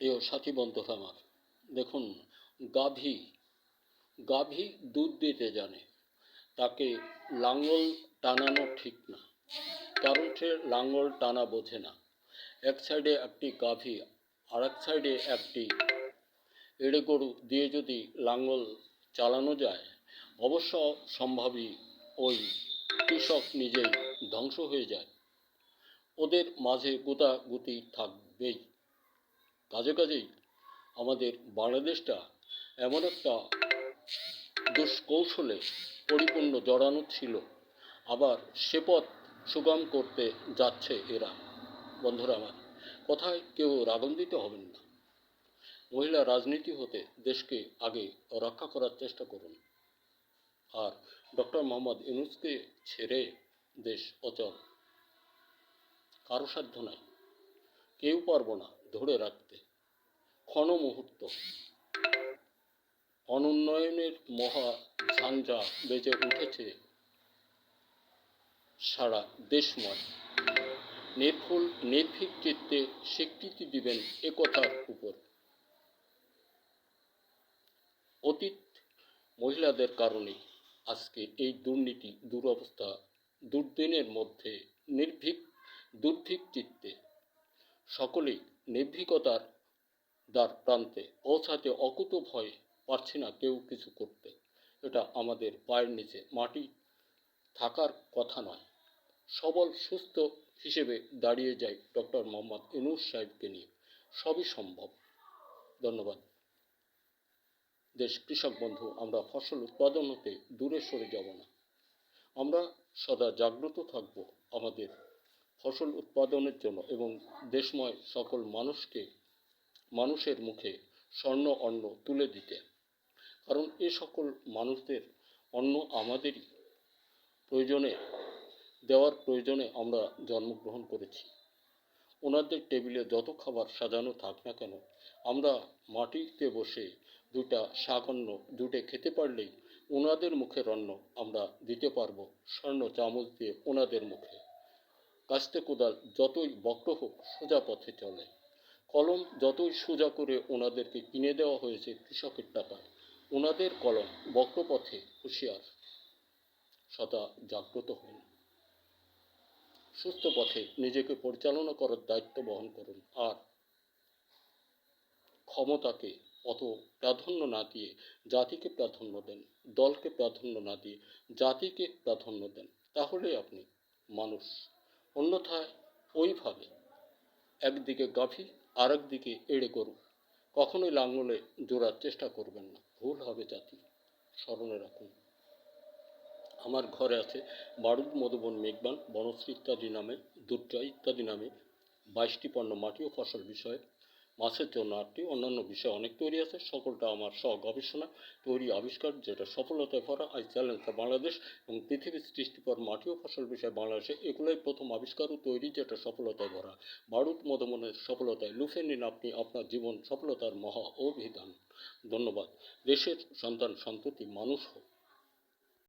প্রিয় সাথী বন্ধুরা আমার, দেখুন, গাভী গাভী দুধ দিতে জানে, তাকে লাঙল টানানো ঠিক না, কারণ সে লাঙল টানা বোঝে না। এক সাইডে একটি গাভী আর এক সাইডে একটি এড়ে গরু দিয়ে যদি লাঙল চালানো যায়, অবশ্য সম্ভাবী ওই কৃষক নিজেই ধ্বংস হয়ে যায়। ওদের মাঝে গুতাগুতি থাকবেই। কাজেই আমাদের বাংলাদেশটা এমন একটা দুষ্কৌশলে পরিপূর্ণ জড়ানো ছিল, আবার সে পথ সুগম করতে যাচ্ছে এরা। বন্ধুরা আমার, কথায় কেউ রাগান্বিত হবেন না। মহিলা রাজনীতি হতে দেশকে আগে রক্ষা করার চেষ্টা করুন। আর ডক্টর মোহাম্মদ ইউনূসকে ছেড়ে দেশ অচল। কারো সাধ্য নাই, কেউ পারবো না ধরে রাখতে। ক্ষণ মুহূর্ত অনুন্নয়নের মহা ঝঞ্ঝা বেজে উঠেছে সারা দেশময়। নির্ভীক চিত্তে স্বীকৃতি দিবেন একথার উপর। অতীত মহিলাদের কারণে আজকে এই দুর্নীতি, দুরবস্থা, দুর্দিনের মধ্যে দুর্ভীক চিত্তে সকলেই নির্ভীকতার দ্বার প্রান্তে পৌঁছাতে অকুত ভয়ে পারছি না কেউ কিছু করতে। এটা আমাদের পায়ের নিচে মাটি থাকার কথা নয়। সবল সুস্থ হিসেবে দাঁড়িয়ে যায় ডক্টর মোহাম্মদ ইউনূস সাহেবকে নিয়ে। সবই সম্ভব। ধন্যবাদ। দেশ কৃষক বন্ধু, আমরা ফসল উৎপাদন হতে দূরে সরে যাব না। আমরা সদা জাগ্রত থাকব আমাদের ফসল উৎপাদনের জন্য এবং দেশময় সকল মানুষের মুখে স্বর্ণ অন্ন তুলে দিতে। কারণ এ সকল মানুষদের অন্ন আমাদেরই দেওয়ার প্রয়োজনে আমরা জন্মগ্রহণ করেছি। ওনাদের টেবিলে যত খাবার সাজানো থাক না কেন, আমরা মাটিতে বসে দুটা শাকন্ন দুটে খেতে পারলেই ওনাদের মুখের অন্ন আমরা দিতে পারবো স্বর্ণ চামচ দিয়ে ওনাদের মুখে। কাস্তে কোদাল যতই বক্র হোক সোজা পথে চলে। কলম যতই সোজা করে ওনাদেরকে কিনে দেওয়া হয়েছে কৃষকের টাকায়, ওনাদের কলম বক্র পথে হুঁশিয়ার। সদা জাগ্রত হন, সুস্থ পথে নিজেকে পরিচালনা করার দায়িত্ব বহন করুন। আর ক্ষমতাকে অত প্রাধান্য না দিয়ে জাতিকে প্রাধান্য দেন। দলকে প্রাধান্য না দিয়ে জাতিকে প্রাধান্য দেন, তাহলে আপনি মানুষ। অন্যথায় ওইভাবে একদিকে গাভী আর একদিকে এড়ে গরু কখনোই লাঙলে জোড়ার চেষ্টা করবেন না, ভুল হবে জাতি। স্মরণে রাখুন। আমার ঘরে আছে বারুদ, মধুবন, মেঘবান, বনশ্রী ইত্যাদি নামে, দুর্জয় ইত্যাদি নামে 22টি পণ্য মাটি ও ফসল বিষয়ে, মাছের জন্য 8টি, অন্যান্য বিষয় অনেক তৈরি আছে। সকলটা আমার গবেষণা তৈরি আবিষ্কার, যেটা সফলতায় ভরা। আই চ্যালেঞ্জ দ্য বাংলাদেশ এবং পৃথিবীর সৃষ্টিপর মাটি ও ফসল বিষয়ে বাংলাদেশে এগুলোই প্রথম আবিষ্কার ও তৈরি, যেটা সফলতায় ভরা। বারুদ মধুবনের সফলতায় লুফে নিন আপনি আপনার জীবন সফলতার মহা অভিধান। ধন্যবাদ। দেশের সন্তান সন্ততি মানুষ হোক,